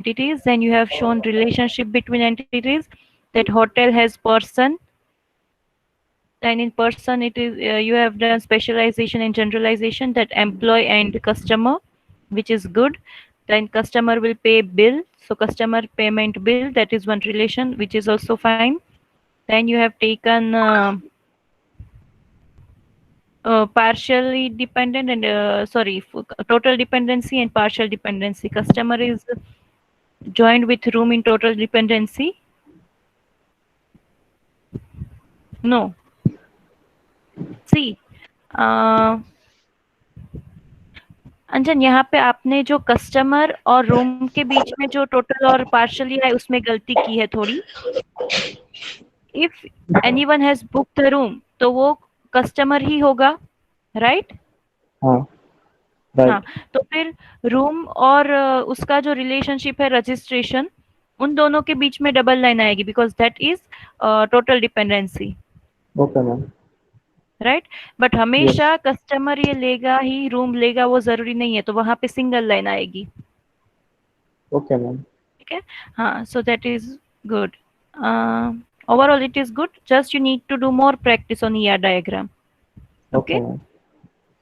entities, then you have shown relationship between entities, that hotel has person, and in person it is you have done specialization and generalization, that employee and customer, which is good. Then customer will pay bill, so customer payment bill, that is one relation, which is also fine. Then you have taken partially dependent and total dependency and partial dependency. Customer is joined with room in total dependency. No, सी अंजन, यहाँ पे आपने जो customer और room के बीच में जो total और पार्शियली है उसमें गलती की है थोड़ी. If anyone has book the room तो वो कस्टमर ही होगा, राइट? हाँ हाँ, राइट. तो फिर रूम और उसका जो रिलेशनशिप है रजिस्ट्रेशन, उन दोनों के बीच में डबल लाइन आएगी, because that is total dependency, okay ma'am. Right? But yes. हमेशा कस्टमर ये लेगा ही, रूम लेगा वो जरूरी नहीं है, तो वहां पे सिंगल लाइन आएगी. Okay ma'am. ठीक है. हाँ, so that is good. Overall it is good, just you need to do more practice on ER diagram. Okay Okay. Ma'am.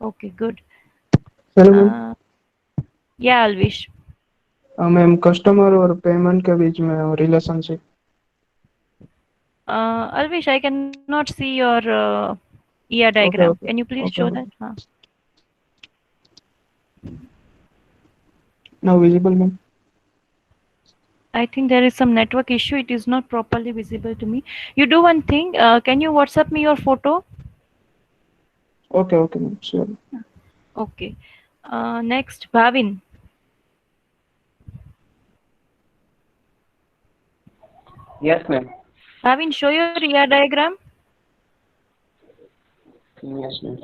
Okay, good. चलो ma'am. uh, yeah, Alvish. Ma'am customer और payment के बीच में relationship. Alvish, I cannot see your ER diagram, okay can okay you please show okay that? Ma'am. हाँ. Now visible ma'am. I think there is some network issue, it is not properly visible to me. You do one thing, can you WhatsApp me your photo? Okay okay ma'am sure. Okay. Next, Bhavin. Yes, ma'am. Bhavin, show your ER diagram. Yes, ma'am.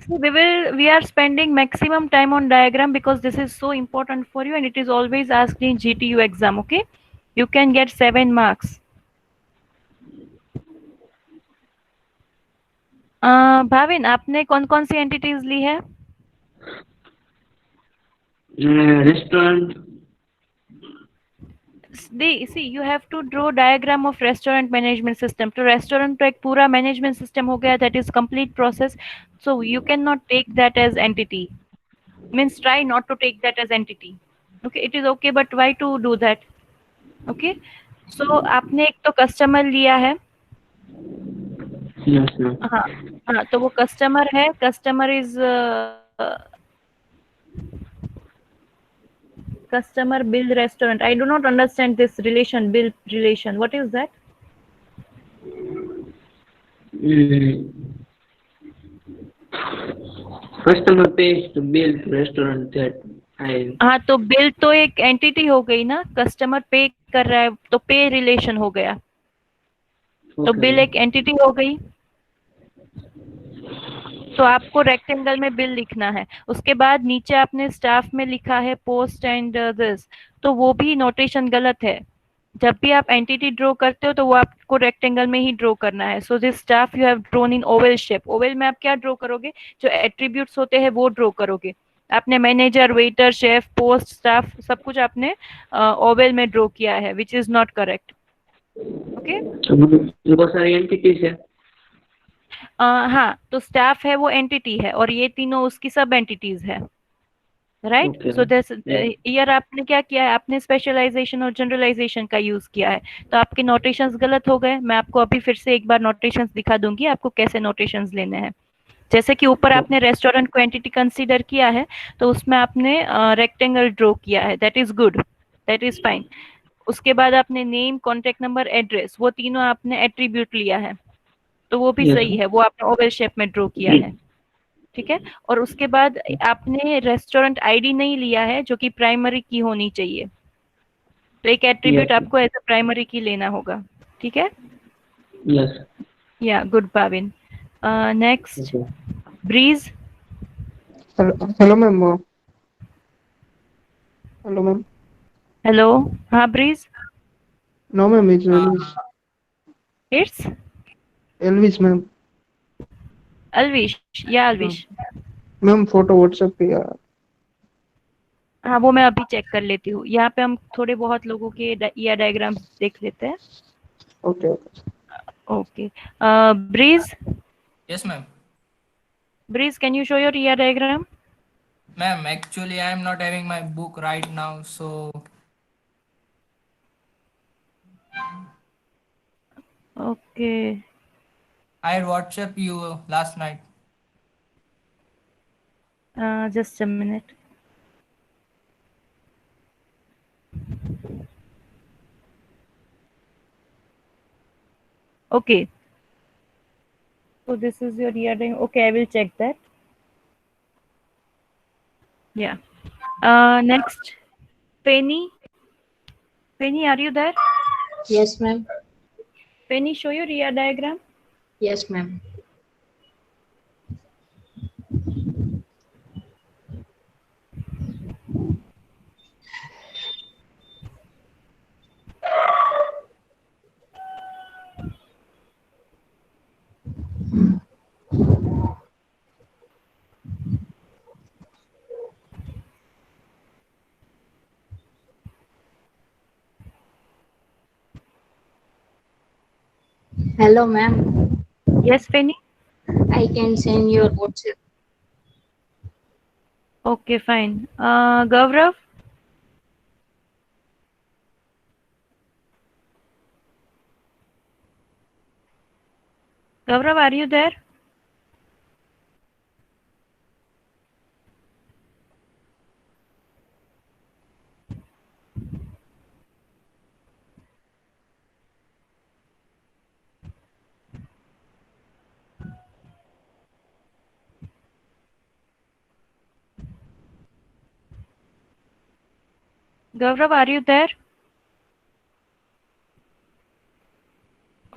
See, we are spending maximum time on diagram because this is so important for you and it is always asked in GTU exam. Okay, you can get 7 marks. Bhavin, आपने कौन कौन सी entities ली है? Restaurant. See, you have to draw diagram of restaurant management system. तो restaurant तो एक पूरा management system हो गया, that is complete process. So you cannot take that as entity. Means try not to take that as entity. Okay, it is okay, but why to do that? Okay, so आपने एक तो customer लिया है. Yes, ma'am. हाँ, हाँ, तो वो customer है. Customer is customer bill restaurant. I do not understand this relation, bill relation. What is that? Mm. Customer pays to bill to restaurant that I. हाँ, तो बिल तो एक एंटिटी हो गई ना, कस्टमर पे कर रहा है तो पे रिलेशन हो गया, तो Okay, बिल ma'am. एक एंटिटी हो गई. तो आपको रेक्टेंगल में बिल लिखना है. उसके बाद नीचे आपने स्टाफ में लिखा है पोस्ट एंड दिस, तो वो भी नोटेशन गलत है. जब भी आप एंटिटी ड्रॉ करते हो तो वो आपको रेक्टेंगल में ही ड्रॉ करना है. So this staff you have drawn in Oval shape. Oval में आप क्या ड्रॉ करोगे? जो एट्रीब्यूट्स होते हैं वो ड्रॉ करोगे. आपने manager, waiter, chef, post, staff सब कुछ आपने ओवल में ड्रॉ किया है, which is not correct. Okay. तो बहुत सारी एंटिटीज है. हाँ, तो स्टाफ है वो एंटिटी है और ये तीनों उसकी सब एंटिटीज है, right? Okay, so this yeah. Year आपने क्या किया है? आपने स्पेशलाइजेशन और जनरलाइजेशन का यूज किया है, तो आपके नोटेशंस गलत हो गए. मैं आपको अभी फिर से एक बार नोटेशंस दिखा दूंगी आपको कैसे नोटेशंस लेने हैं. जैसे कि ऊपर आपने रेस्टोरेंट को एंटिटी कंसीडर किया है, तो उसमें आपने रेक्टेंगल ड्रॉ किया है, that is good, that is fine. उसके बाद आपने नेम, कॉन्टेक्ट नंबर, एड्रेस, वो तीनों आपने एट्रीब्यूट लिया है, तो वो भी Yes. सही है, वो आपने ओवल शेप में ड्रॉ किया है. ठीक है. और उसके बाद आपने रेस्टोरेंट आईडी नहीं लिया है, जो कि प्राइमरी की होनी चाहिए, तो एक एट्रीब्यूट Yes. आपको एज अ प्राइमरी की लेना होगा. ठीक है. Yes. या गुड पाविन. Next, Okay. ब्रीज. Hello ma'am. Hello ma'am. Hello. हाँ, ब्रीज. No ma'am, it's Alvish. It's Alvish ma'am. Alvish, yeah, Alvish. Ma'am photo WhatsApp पे आ, हाँ, वो मैं अभी चेक कर लेती हूँ। यहाँ पे हम थोड़े बहुत लोगों के ईआर डायग्राम्स देख लेते हैं। Okay okay okay, Brij, Yes, ma'am. Brij, can you show your ER diagram? Ma'am, actually, I am not having my book right now, so okay, I WhatsApp you last night. Just a minute. Okay, so this is your ER diagram. Okay, I will check that. Yeah. Next, Penny. Penny, are you there? Yes, ma'am. Penny, show your ER diagram. Yes, ma'am. Hello, ma'am. Yes, Penny. I can send your WhatsApp. Okay, fine. Gaurav. Gaurav, are you there? Gaurav, are you there?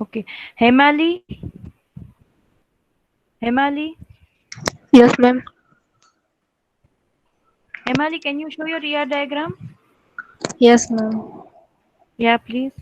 Okay. Hemali. Hemali. Yes, ma'am. Hemali, can you show your ER diagram? Yes, ma'am. Yeah, please.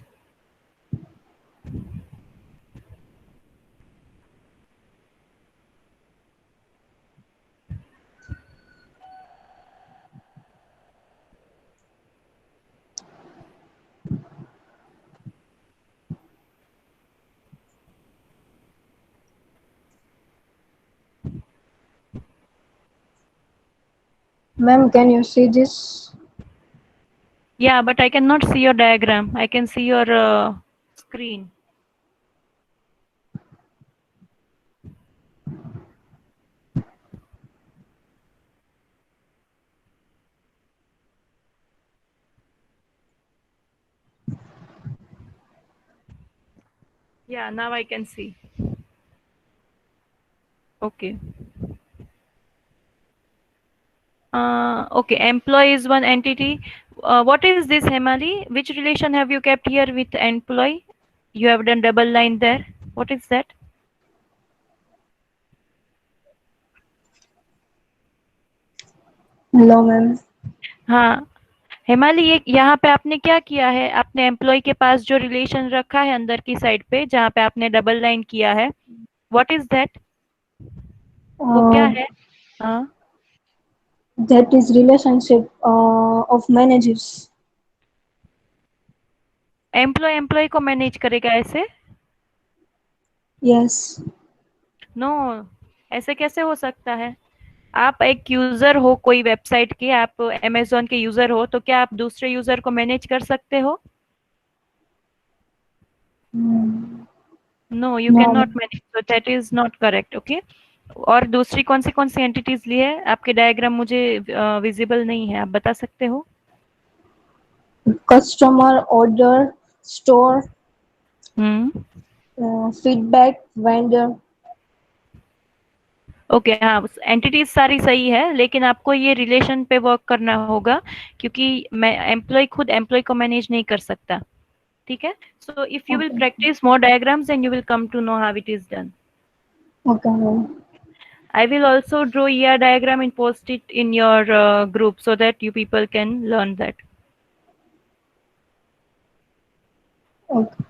Ma'am, can you see this? Yeah, but I cannot see your diagram. I can see your screen. Yeah, now I can see. Okay. Okay, employee is one entity. What is this, Hemali? Which relation have you kept here with employee? You have done double line there. What is that? No, ma'am. हाँ, हेमाली, ये यहाँ पे आपने क्या किया है? आपने employ के पास जो रिलेशन रखा है अंदर की साइड पे, जहाँ पे आपने डबल लाइन किया है, व्हाट इज दैट? वो क्या है? हाँ, That is relationship of managers. Employee employee को मैनेज करेगा ऐसे? Yes. नो, ऐसे कैसे हो सकता है? आप एक यूजर हो कोई वेबसाइट के, आप अमेजोन के यूजर हो, तो क्या आप दूसरे यूजर को मैनेज कर सकते हो? Mm, no, you can no, not ma'am. Manage, so that is not correct. Okay, और दूसरी कौन सी एंटिटीज ली है? आपके डायग्राम मुझे विजिबल नहीं है, आप बता सकते हो? Customer, order, store, हम्म, feedback, vendor. ओके, हाँ, एंटिटीज सारी सही है, लेकिन आपको ये रिलेशन पे वर्क करना होगा, क्योंकि मैं एम्प्लॉय खुद एम्प्लॉय को मैनेज नहीं कर सकता। ठीक है, so if you will Okay. Practice more diagrams and you will come to know how it is done. Okay, ma'am. I will also draw ER diagram and post it in your group so that you people can learn that. Okay.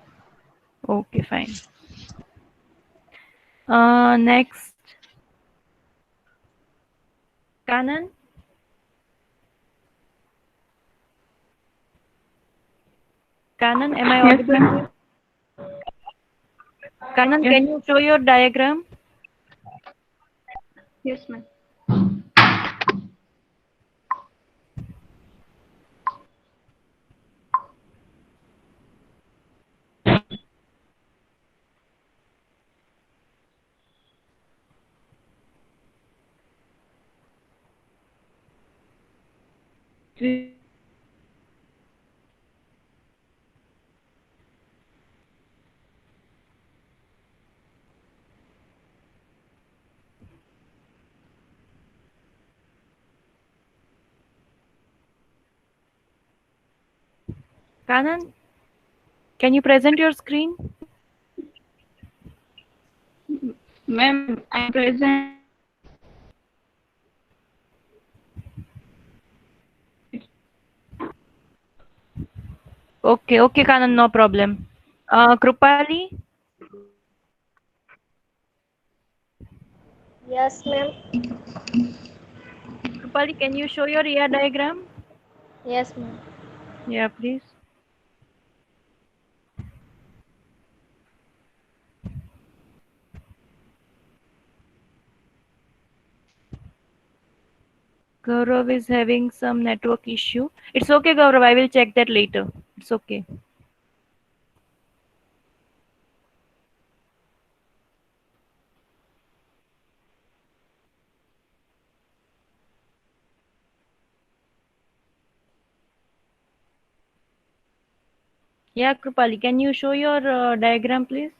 Okay, fine. Next, Kanan? Kanan, am I audible to you? Kanan, can you show your diagram? Yes, ma'am. Kanan, can you present your screen? Ma'am, I'm present. Okay, okay, Kanan, no problem. Krupali, Yes, ma'am. Krupali, can you show your ER diagram? Yes, ma'am. Yeah, please. Gaurav is having some network issue. It's okay, Gaurav. I will check that later. It's okay. Yeah, Krupali, can you show your diagram, please?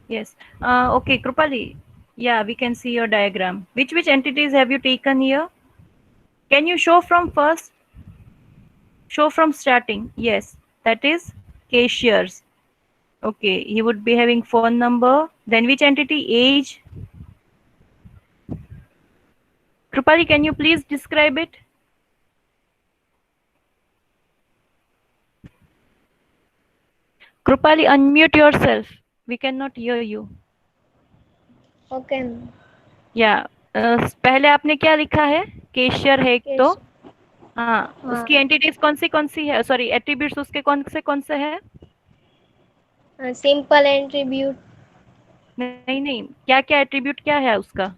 Yes. Okay, Krupali. Yeah, we can see your diagram. Which entities have you taken here? Can you show from first? Show from starting. Yes, that is cashiers. Okay, he would be having phone number. Then which entity? Age. Krupali, can you please describe it? Krupali, unmute yourself. We cannot hear you. Okay, ma'am. या पहले आपने क्या लिखा है? Cashier है एक तो हाँ हाँ। उसकी एंटिटीज कौन सी है? सॉरी एट्रीब्यूट्स उसके कौन से है? Simple attribute. नहीं क्या क्या एट्रीब्यूट क्या है उसका?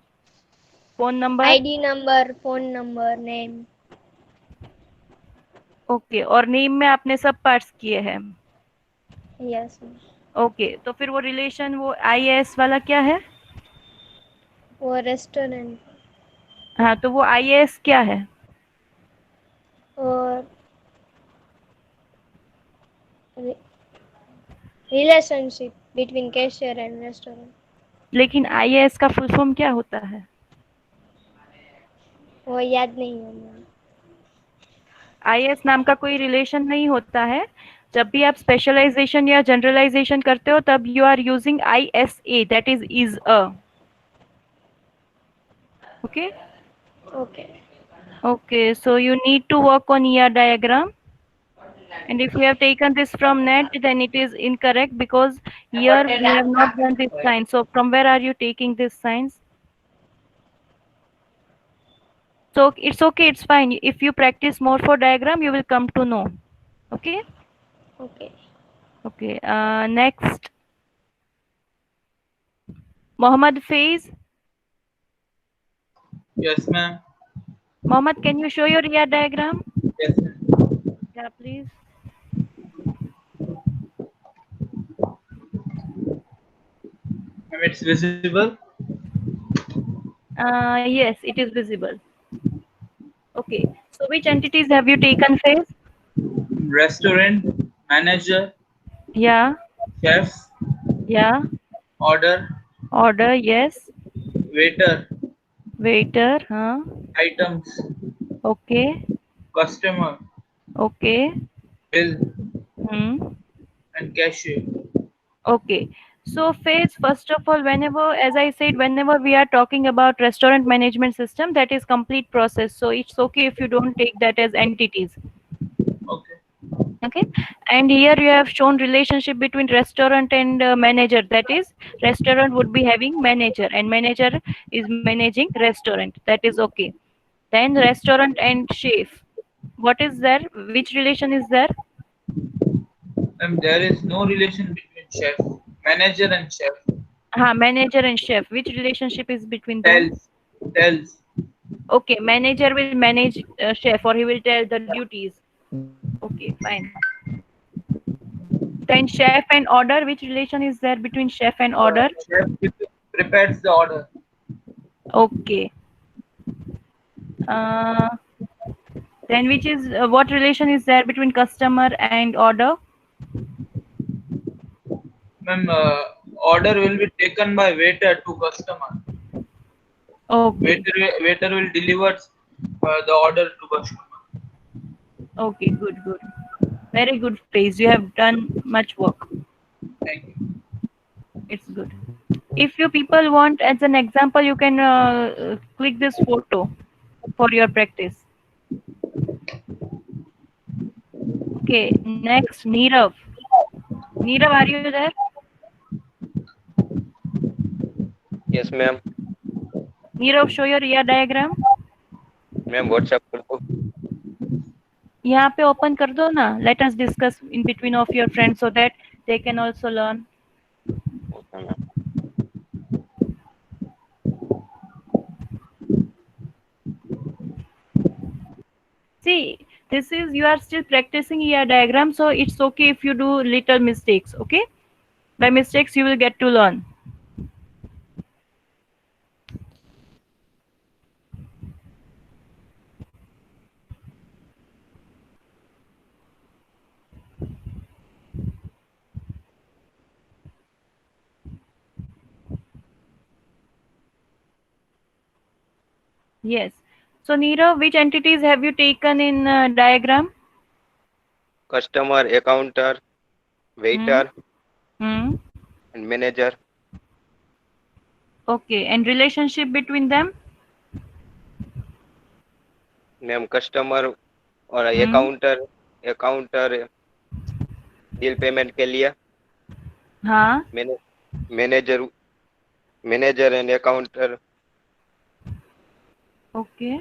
Phone number, ID number, phone number, name. Okay, और नेम में आपने सब पार्ट्स किए हैं? यस। ओके, तो फिर वो रिलेशन वो आईएएस वाला क्या है? वो रेस्टोरेंट हाँ, तो वो आईएएस क्या है? और relationship between cashier and restaurant. लेकिन आईएएस का फुल फॉर्म क्या होता है? वो याद नहीं है मैम। आईएएस नाम का कोई रिलेशन नहीं होता है। जब भी आप स्पेशलाइजेशन या जनरलाइजेशन करते हो तब you are using ISA, that is a. Okay okay. okay, so you need to work on ER diagram, and if you have taken this from net then it is incorrect because here we have not done this sign. So from where are you taking this signs? So it's okay, it's fine. If you practice more for diagram you will come to know. Okay. Okay. Okay, next, Mohammed Faiz. Yes, ma'am. Mohammed, can you show your ER diagram? Yes, ma'am. Yeah, please. It's visible. Yes, it is visible. Okay. So which entities have you taken, Faiz? Restaurant, manager, Yeah, chefs, yeah. order, Order, yes. waiter, Waiter, huh? items, Okay, customer, okay. bill, Hmm. and cashier. Okay. So, Faiz, first of all, whenever, as I said, whenever we are talking about restaurant management system, that is complete process. So it's okay if you don't take that as entities. Okay. Okay. And here you have shown relationship between restaurant and manager. That is, restaurant would be having manager, and manager is managing restaurant. That is okay. Then restaurant and chef. What is there? Which relation is there? There is no relation between chef, manager, and chef. Manager and chef. Which relationship is between them? Tells, tells. Okay, manager will manage chef, or he will tell the duties. Okay, fine. Then chef and order. Which relation is there between chef and order? Chef prepares the order. Okay. Uh, then which is what relation is there between customer and order? Ma'am, order will be taken by waiter to customer. Okay. Waiter will deliver the order to customer. Okay. Good. Good. Very good phrase. You have done much work. Thank you. It's good. If you people want, as an example, you can click this photo for your practice. Okay. Next, Nirav. Nirav, are you there? Yes, ma'am. Nirav, show your ER diagram. Ma'am, WhatsApp कर दो. यहाँ पे open कर दो ना. Let us discuss in between of your friends so that they can also learn. Okay, ma'am. See, this is, you are still practicing ER diagram, so it's okay if you do little mistakes. Okay, by mistakes you will get to learn. Yes. So Nirav, which entities have you taken in diagram? Customer, accountant, waiter, Hmm. and manager. Okay, and relationship between them? Ma'am, customer और Hmm. accountant bill payment के लिए. हाँ. Manager and accountant. Okay.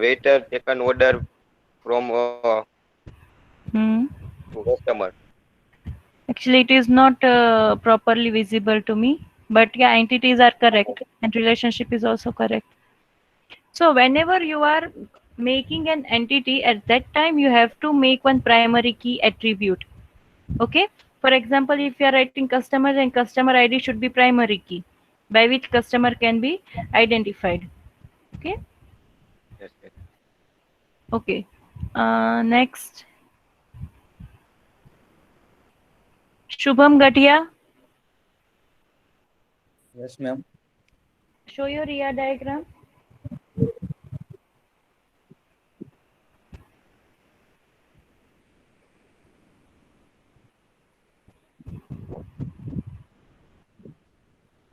Waiter taken order from Hmm. customer. Actually, it is not properly visible to me, but yeah, entities are correct and relationship is also correct. So whenever you are making an entity, at that time you have to make one primary key attribute. Okay. For example, if you are writing customer, then customer ID should be primary key by which customer can be identified. Okay. Yes, yes. Okay. Next, Shubham Gatia. Yes, ma'am. Show your ER diagram.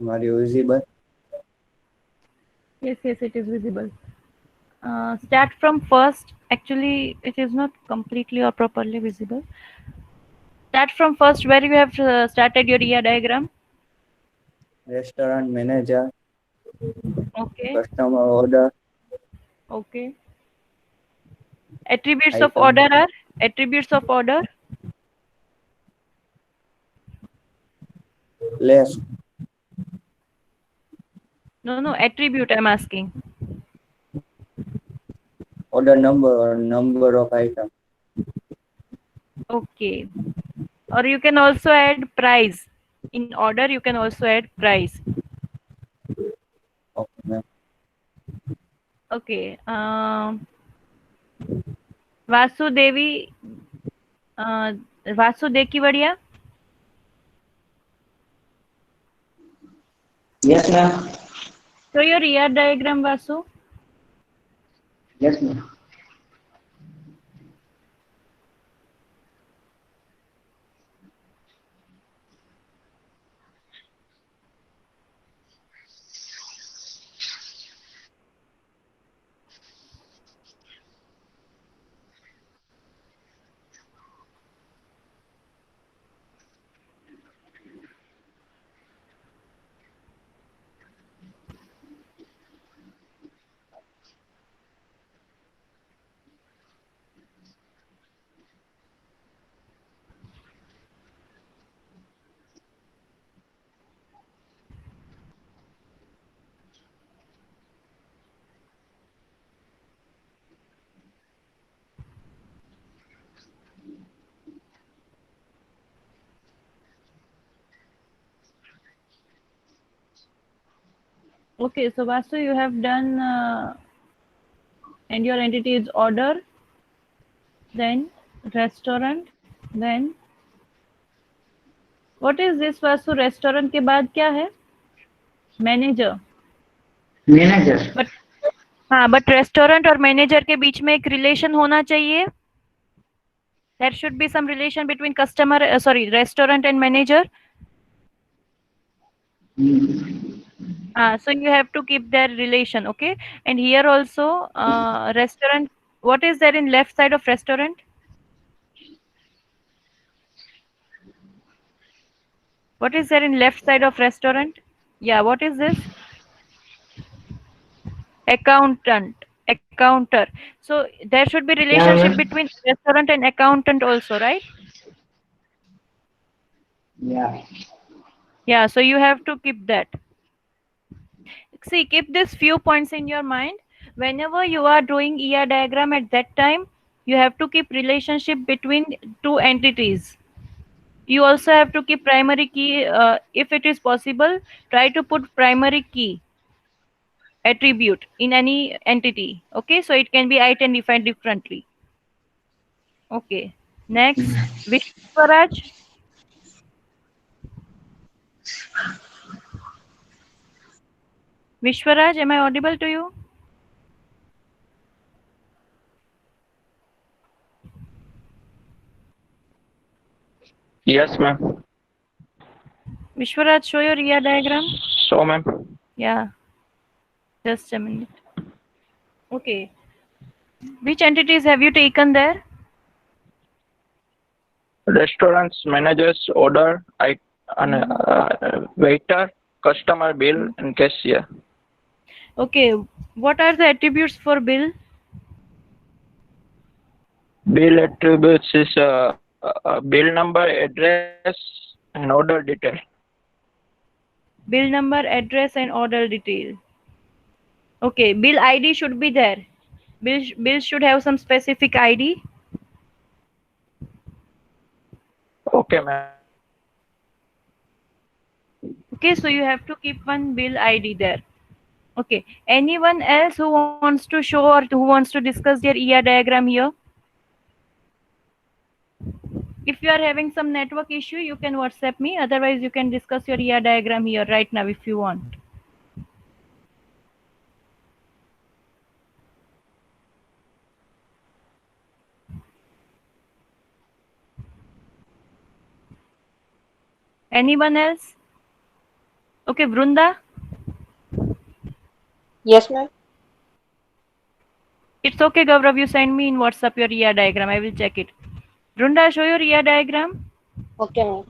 Are you visible? Yes, yes, it is visible. Start from first. Actually, it is not completely or properly visible. Start from first where you have started your ER diagram. Restaurant manager, Okay. customer order, Okay. Attributes of item, order are attributes of order. less, No, no, attribute I'm asking. order number or number of item. Okay. or you can also add price. In order, you can also add price. Okay, ma'am. Okay. Vasudevi, Vasu Dekivadia. Yes, ma'am. Show your ER diagram, Vasu. Yes, ma'am. Okay, so Vasu, you have done, and your entity is order, then restaurant, then what is this Vasu? Restaurant के बाद क्या है? Manager. Manager. But हाँ, but restaurant और manager के बीच में एक relation होना चाहिए. There should be some relation between customer, restaurant and manager. So you have to keep their relation, okay? And here also, restaurant. What is there in left side of restaurant? What is there in left side of restaurant? Yeah, what is this? Accountant, accounter. So there should be relationship ma'am. between restaurant and accountant also, right? Yeah. Yeah, so you have to keep that. See, keep these few points in your mind. Whenever you are doing ER diagram at that time, you have to keep relationship between two entities. You also have to keep primary key. If it is possible, try to put primary key attribute in any entity. Okay, so it can be identified differently. Okay, next, Vishwaraj. Vishwaraj, am I audible to you? Yes, ma'am. Vishwaraj, show your ER diagram. So, ma'am. Yeah, just a minute. Okay, which entities have you taken there? Restaurants, managers, order, waiter, customer, bill, and cashier. Okay, what are the attributes for bill? Bill attributes is bill number, address, and order detail. Bill number, address, and order detail. Okay, bill ID should be there. Bill should have some specific ID. Okay, ma'am. Okay, so you have to keep one bill ID there. Okay, anyone else who wants to show or who wants to discuss their ER diagram here? If you are having some network issue, you can WhatsApp me. Otherwise, you can discuss your ER diagram here right now if you want. Anyone else? Okay, Vrunda. Yes, ma'am. It's okay, Gaurav. You send me in WhatsApp your ER diagram. I will check it. Vrunda, show your ER diagram. Okay, ma'am.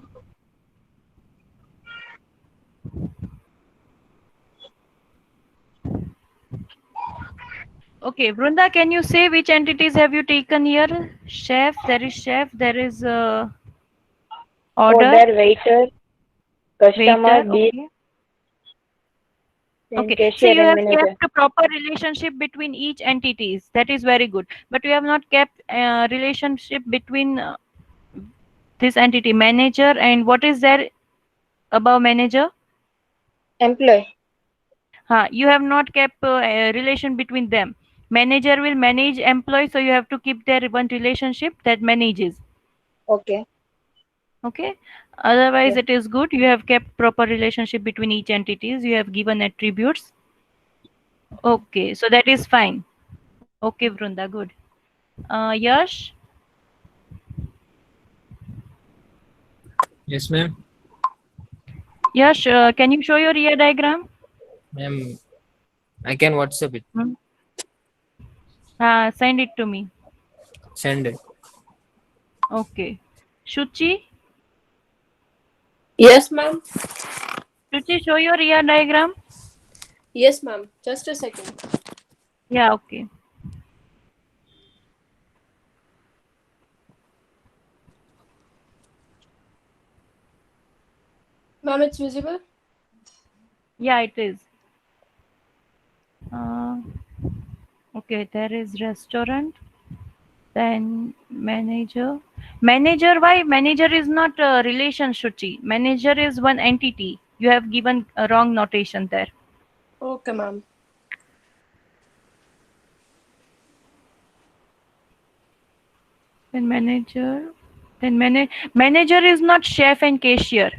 Okay, Vrunda, can you say which entities have you taken here? Chef, there is order, waiter, customer, waiter, bill, okay. then Okay, so cashier you and have manager. kept a proper relationship between each entities. That is very good. But you have not kept relationship between This entity, manager, and what is there above manager? Employee. You have not kept a relation between them. Manager will manage employee, so you have to keep their one relationship that manages. Okay. Okay. Otherwise, Yeah. it is good. You have kept proper relationship between each entities. You have given attributes. Okay, so that is fine. Okay, Vrunda, good. Yash, Yes, ma'am. Yash, can you show your ER diagram? Ma'am, I can WhatsApp it. Hmm? Send it to me. Send it. Okay. Shuchi, Yes, ma'am. Shuchi, show your ER diagram. Yes, ma'am. Just a second. Yeah, okay. Ma'am, it's visible? Yeah, it is. Okay, there is restaurant, then manager. Manager, why? Manager is not a relation, Shuchi. Manager is one entity. You have given a wrong notation there. Okay, ma'am. Then manager, then manager is not chef and cashier.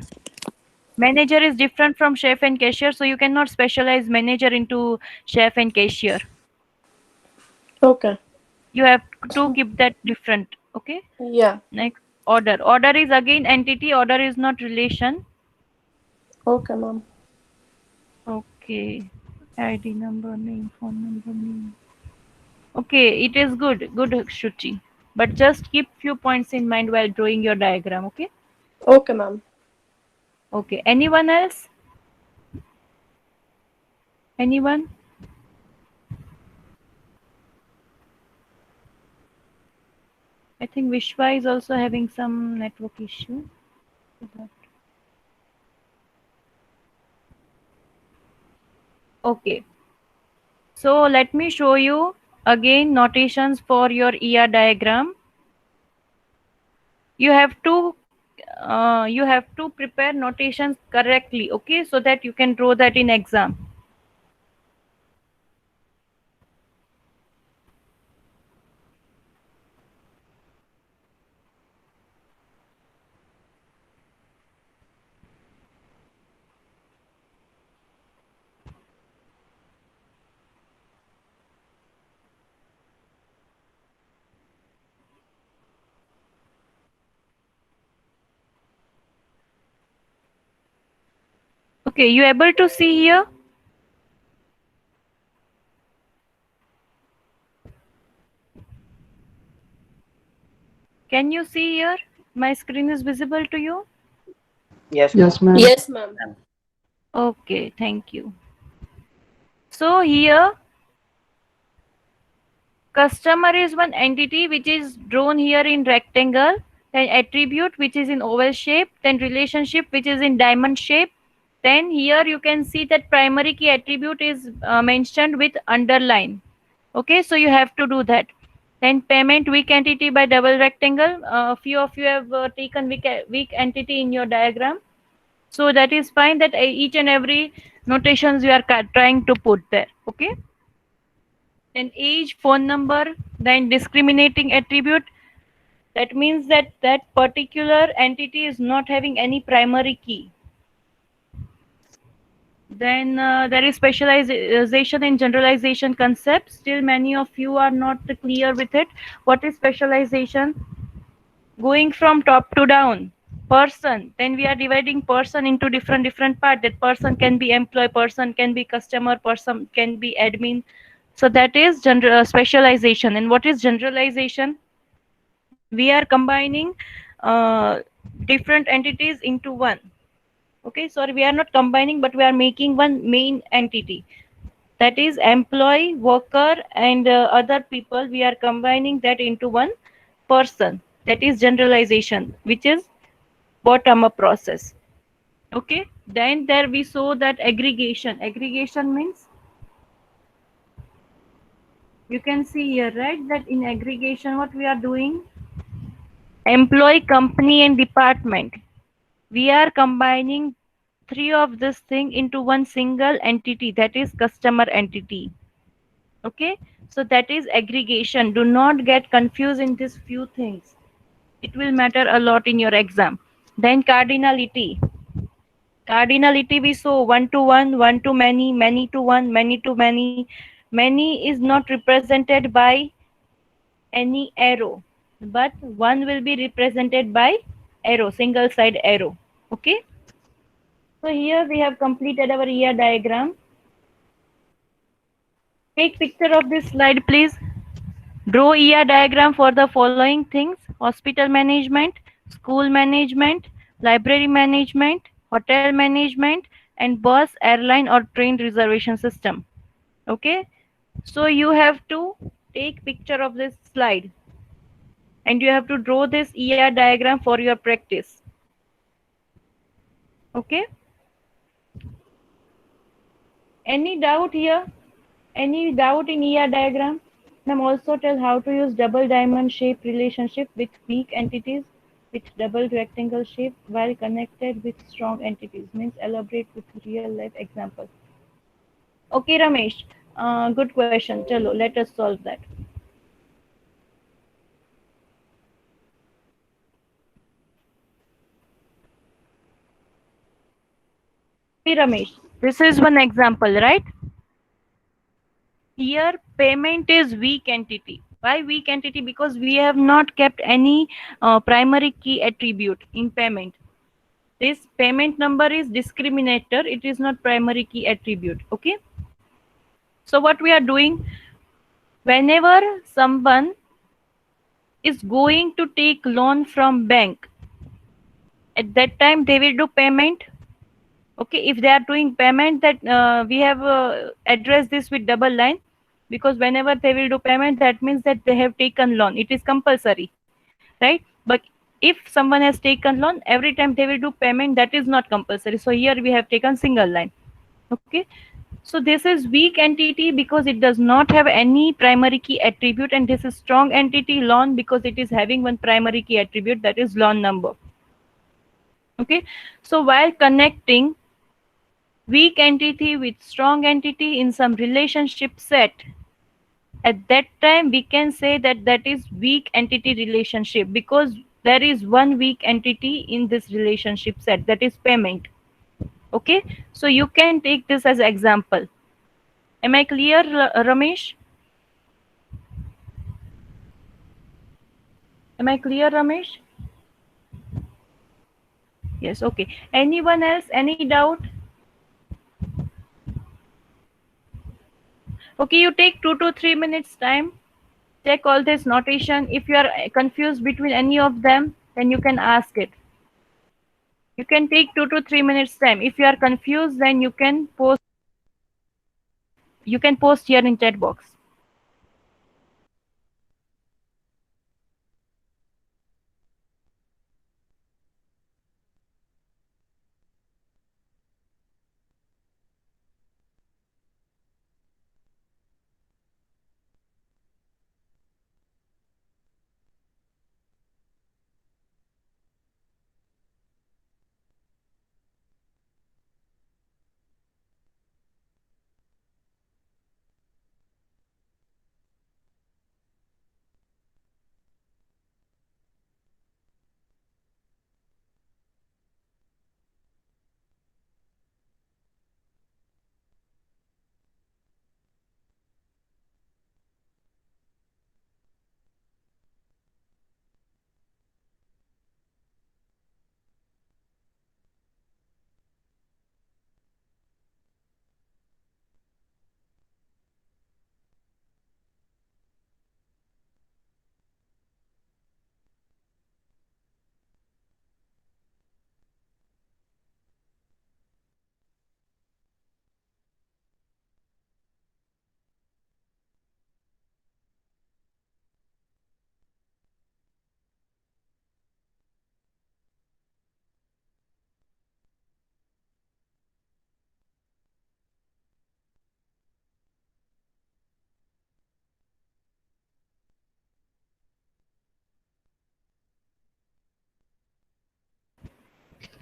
Manager is different from chef and cashier, so you cannot specialize manager into chef and cashier. Okay. You have to keep that different. Okay. Yeah. Next, order. Order is again entity. Order is not relation. Okay, ma'am. Okay. ID number, name, phone number, name. Okay, it is good. Good, Shuchi. But just keep few points in mind while drawing your diagram. Okay. Okay, ma'am. Okay. Anyone else? Anyone? I think Vishwa is also having some network issue. Okay. So let me show you again notations for your ER diagram. You have to prepare notations correctly, okay, so that you can draw that in exam. Okay, you able to see here? Can you see here? My screen is visible to you? Yes, Yes, ma'am. Yes, ma'am. Okay, thank you. So here, customer is one entity which is drawn here in rectangle, then attribute which is in oval shape, then relationship which is in diamond shape. Then here you can see that primary key attribute is mentioned with underline. Okay, so you have to do that. Then payment weak entity by double rectangle. Few of you have taken weak entity in your diagram. So that is fine, that each and every notations you are trying to put there. Okay. Then age, phone number, then discriminating attribute. That means that that particular entity is not having any primary key. Then there is specialization and generalization concept. Still many of you are not clear with it. What is specialization? Going from top to down. Person, then we are dividing person into different part. That person can be employee, person can be customer, person can be admin. So that is specialization. And what is generalization? We are combining different entities into one. Okay, sorry, we are not combining, but we are making one main entity. That is employee, worker, and other people. We are combining that into one person. That is generalization, which is bottom up process. Okay, then there we saw that aggregation. Aggregation means, you can see here, right, that in aggregation what we are doing, employee, company, and department. We are combining three of this thing into one single entity, that is customer entity. Okay, so that is aggregation. Do not get confused in these few things. It will matter a lot in your exam. Then cardinality. Cardinality we saw one to one, one to many to one, many to many. Many is not represented by any arrow, but one will be represented by arrow, single side arrow. Okay. So here we have completed our ER diagram. Take picture of this slide, please. Draw ER diagram for the following things: hospital management, school management, library management, hotel management, and bus, airline or train reservation system. Okay. So you have to take picture of this slide and you have to draw this ER diagram for your practice. Okay. Any doubt here? Any doubt in ER diagram? Ma'am also tell how to use double diamond shape relationship with weak entities with double rectangle shape while connected with strong entities. Means elaborate with real life example. Okay, Ramesh. Good question. Chalo, let us solve that. See, Ramesh, this is one example, right? Here, payment is weak entity. Why weak entity? Because we have not kept any primary key attribute in payment. This payment number is discriminator. It is not primary key attribute. Okay. So what we are doing, whenever someone is going to take loan from bank, at that time they will do payment. Okay, if they are doing payment, that we have addressed this with double line, because whenever they will do payment, that means that they have taken loan. It is compulsory, right? But if someone has taken loan, every time they will do payment, that is not compulsory. So here we have taken single line. Okay, so this is weak entity because it does not have any primary key attribute, and this is strong entity loan because it is having one primary key attribute, that is loan number. Okay, so while connecting weak entity with strong entity in some relationship set, at that time we can say that that is weak entity relationship, because there is one weak entity in this relationship set, that is payment. Okay, so you can take this as example. Am I clear, Ramesh? Am I clear, Ramesh? Yes. Okay, anyone else, any doubt? Okay, you take 2 to 3 minutes time, check all this notation. If you are confused between any of them, then you can ask it. You can take 2 to 3 minutes time. If you are confused, then you can post here in chat box.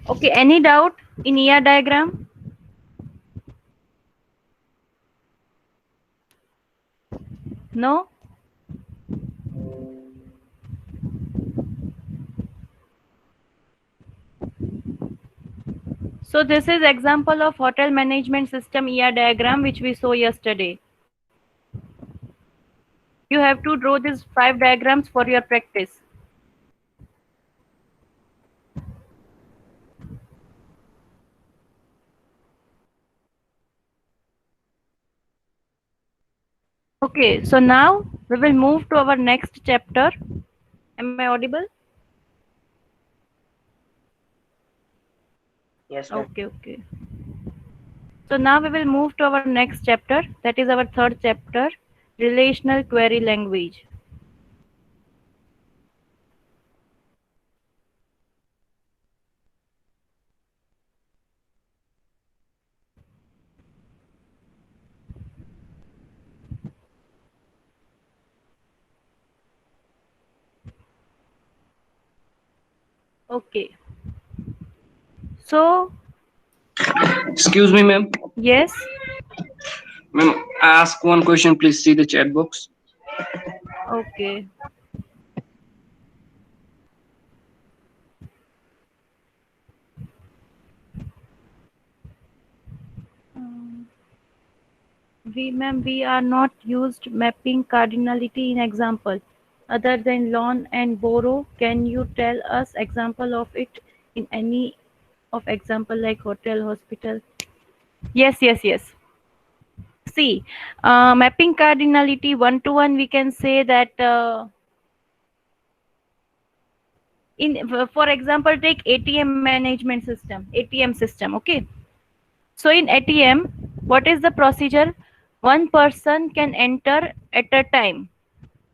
Okay, any doubt in ER diagram? No? So this is example of hotel management system ER diagram which we saw yesterday. You have to draw these 5 diagrams for your practice. Okay, so now we will move to our next chapter. Am I audible? Yes, ma'am. Okay, okay. So now we will move to our next chapter. That is our third chapter, relational query language. Okay. So, Excuse me, ma'am. yes. Ma'am, I ask one question. Please see the chat box. Okay. We are not used mapping cardinality in example. Other than loan and borrow, can you tell us example of it in any of example like hotel, hospital? Yes, yes, yes. See, mapping cardinality one to one, we can say that for example, take ATM management system, ATM system. Okay. So in ATM, what is the procedure? One person can enter at a time.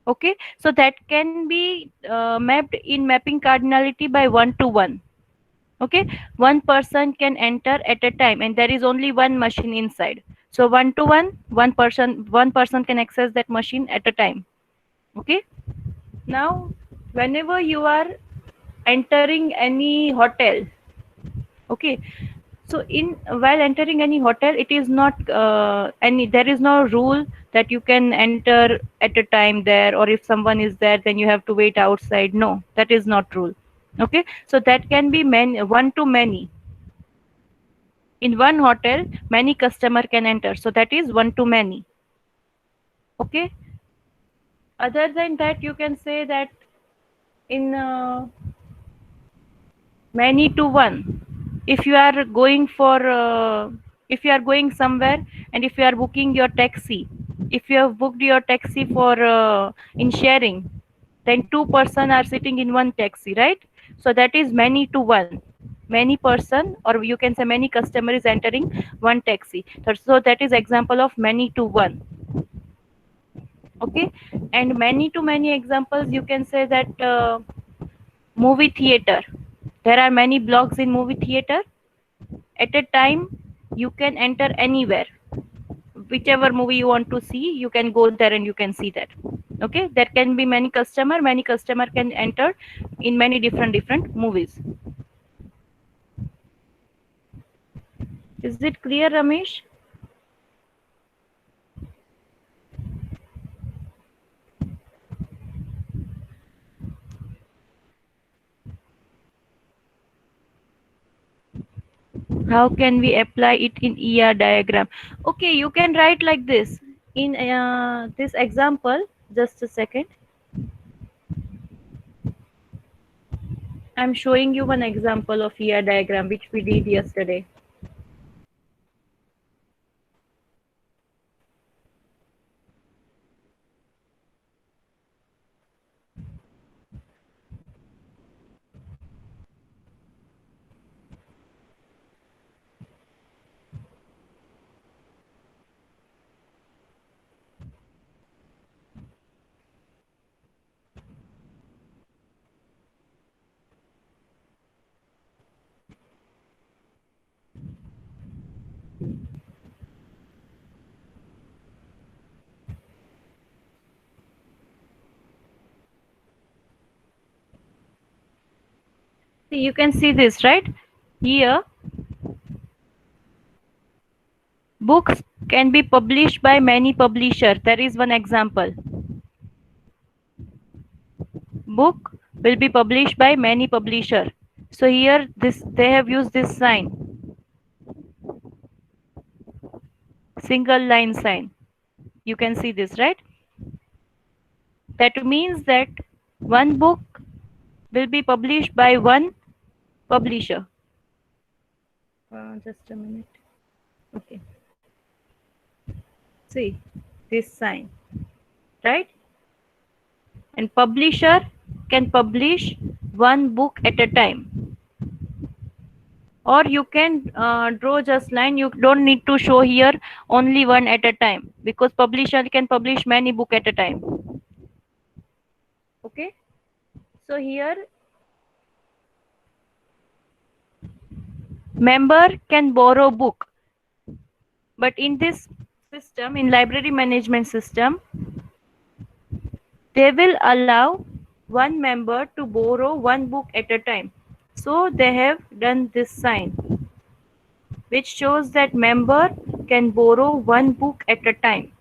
Okay. So that can be mapped in mapping cardinality by one to one. Okay. One person can enter at a time and there is only one machine inside. So one to one, one person can access that machine at a time. Okay. Now, whenever you are entering any hotel, okay, so in while entering any hotel, it is not there is no rule that you can enter at a time there, or if someone is there then you have to wait outside. No, that is not rule. Okay, so that can be one to many. In one hotel many customer can enter, so that is one to many. Okay, other than that you can say that in many to one, if you are going for if you are going somewhere and if you are booking your taxi, if you have booked your taxi for in sharing, then two person are sitting in one taxi, right? So that is many to one. Many person, or you can say many customer is entering one taxi. So that is example of many to one. Okay, and many to many examples you can say that movie theater. There are many blocks in movie theater. At a time, you can enter anywhere. Whichever movie you want to see, you can go there and you can see that. Okay, there can be many customer. Many customer can enter in many different movies. Is it clear, Ramesh? How can we apply it in ER diagram? Okay, you can write like this. In this example, just a second. I'm showing you one example of ER diagram which we did yesterday. See, you can see this, right? here books can be published by many publishers. There is one example. Book will be published by many publisher. So here they have used this sign, single line sign. You can see this, right? That means that one book will be published by one publisher. Just a minute. Okay. See this sign, right? And publisher can publish one book at a time. Or you can draw just line. You don't need to show here only one at a time, because publisher can publish many book at a time. Okay. So here member can borrow book, but in this system, in library management system, they will allow one member to borrow one book at a time. So they have done this sign, which shows that member can borrow one book at a time.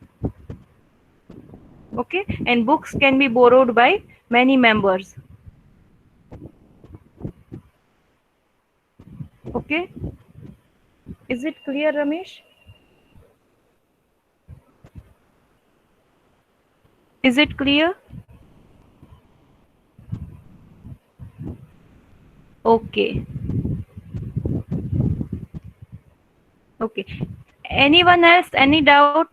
Okay, and books can be borrowed by many members. Okay, is it clear, Ramesh? Is it clear? Okay. Okay. Anyone else? Any doubt?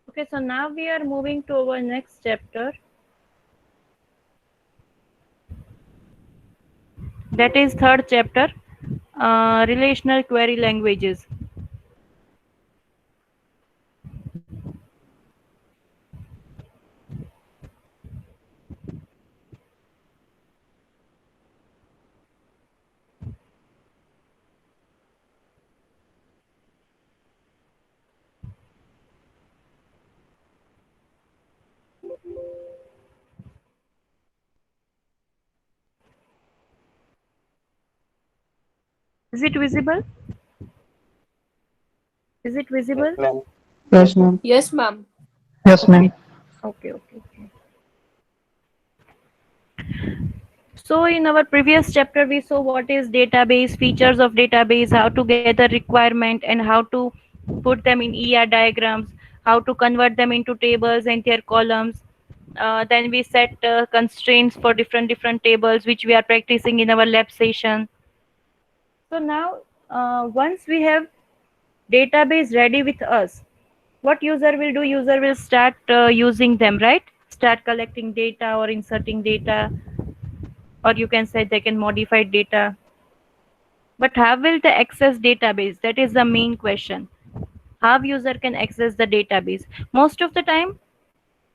Okay, so now we are moving to our next chapter. That is third chapter, relational query languages. Is it visible? Is it visible? Yes, ma'am. Yes, ma'am. Yes, ma'am. Okay. So in our previous chapter, we saw what is database, features of database, how to gather requirement, and how to put them in ER diagrams, how to convert them into tables and their columns. Then we set constraints for different tables, which we are practicing in our lab session. So now, once we have database ready with us, what user will do? User will start using them, right? Start collecting data or inserting data, or you can say they can modify data. But how will they access database? That is the main question. How user can access the database? Most of the time,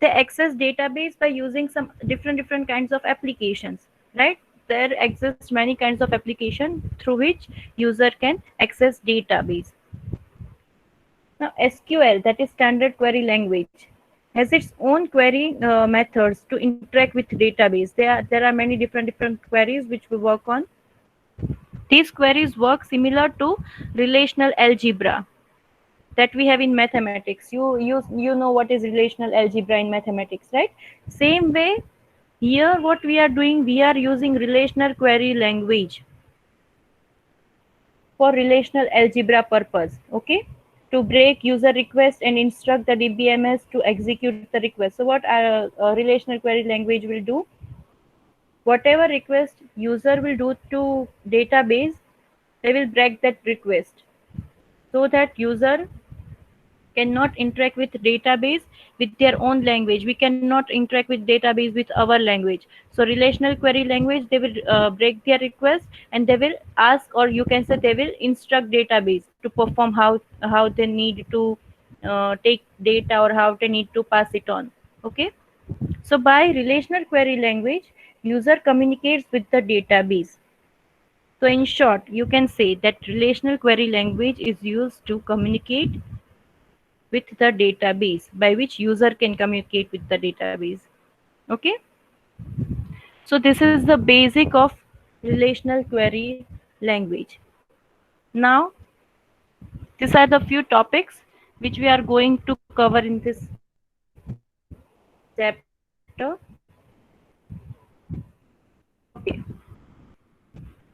they access database by using some different kinds of applications, right? There exist many kinds of application through which user can access database. Now SQL, that is standard query language, has its own query methods to interact with database. There are many different queries which we work on. These queries work similar to relational algebra that we have in mathematics. You know what is relational algebra in mathematics, right? Same way, here what we are doing, we are using relational query language for relational algebra purpose. Okay, to break user request and instruct the DBMS to execute the request. So what a relational query language will do, whatever request user will do to database, they will break that request so that user cannot interact with database with their own language. We cannot interact with database with our language. So relational query language, they will break their request and they will ask, or you can say they will instruct database to perform how they need to take data or how they need to pass it on. Okay. So by relational query language, user communicates with the database. So in short, you can say that relational query language is used to communicate with the database, by which user can communicate with the database. Okay. So this is the basic of relational query language. Now, these are the few topics which we are going to cover in this chapter. Okay.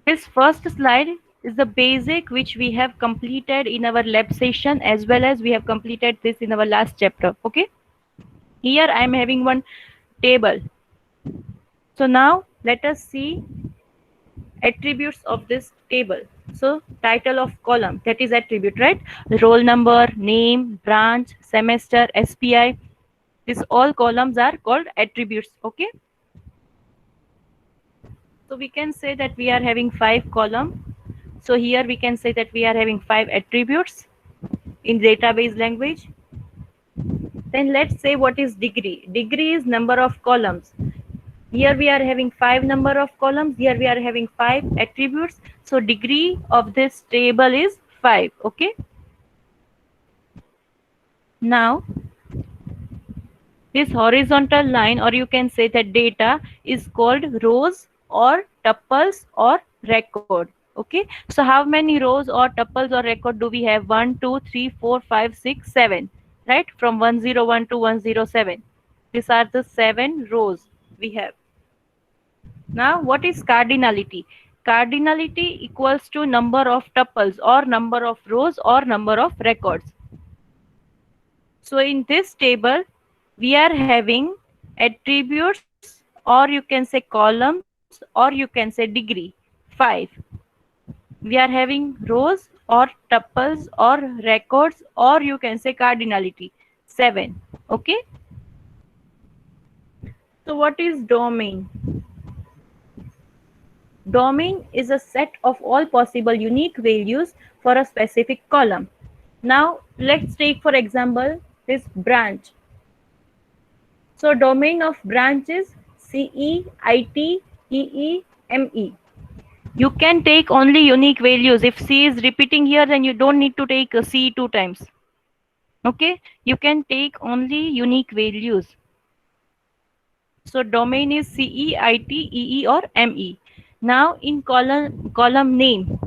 This first slide is the basic which we have completed in our lab session, as well as we have completed this in our last chapter. Okay. Here I am having one table. So now let us see attributes of this table. So title of column, that is attribute, right? Roll number, name, branch, semester, SPI. These all columns are called attributes. Okay. So we can say that we are having 5 columns. So here we can say that we are having 5 attributes in database language. Then let's say what is degree. Degree is number of columns. Here we are having 5 number of columns. Here we are having 5 attributes. So degree of this table is 5. Okay. Now, this horizontal line, or you can say that data, is called rows or tuples or record. Okay. So how many rows or tuples or record do we have? 1, 2, 3, 4, 5, 6, 7. Right? From 101 to 107. These are the 7 rows we have. Now, what is cardinality? Cardinality equals to number of tuples or number of rows or number of records. So in this table, we are having attributes, or you can say columns, or you can say degree, 5. We are having rows or tuples or records, or you can say cardinality, 7. Okay. So what is domain? Domain is a set of all possible unique values for a specific column. Now let's take for example this branch. So domain of branch is CE, IT, EE, ME. You can take only unique values. If C is repeating here, then you don't need to take C 2 times. Okay, you can take only unique values. So domain is CE, IT, EE or ME. Now in column name,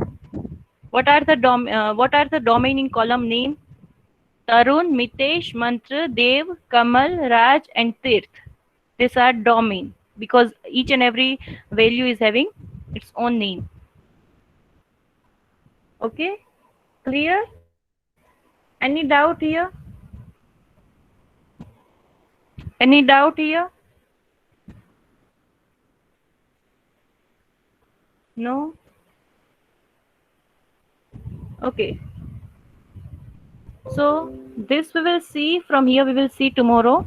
what are the domain in column name? Tarun, Mitesh, Mantra, Dev, Kamal, Raj and Tirth. These are domain because each and every value is having its own name. Okay, clear? Any doubt here? Any doubt here? No? Okay. So this we will see from here, we will see tomorrow.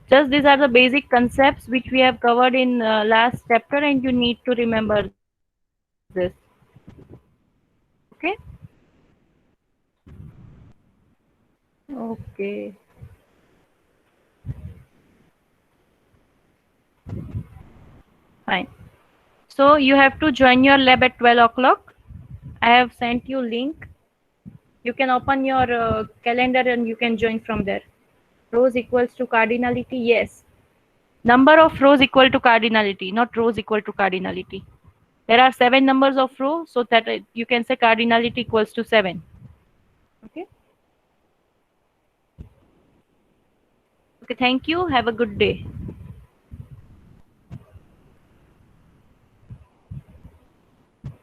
Just these are the basic concepts which we have covered in last chapter, and you need to remember this. Okay? Okay. Fine. So you have to join your lab at 12 o'clock. I have sent you link. You can open your calendar and you can join from there. Rows equals to cardinality. Yes. Number of rows equal to cardinality, not rows equal to cardinality. There are 7 numbers of rows, so that you can say cardinality equals to 7. Okay. Okay, thank you. Have a good day.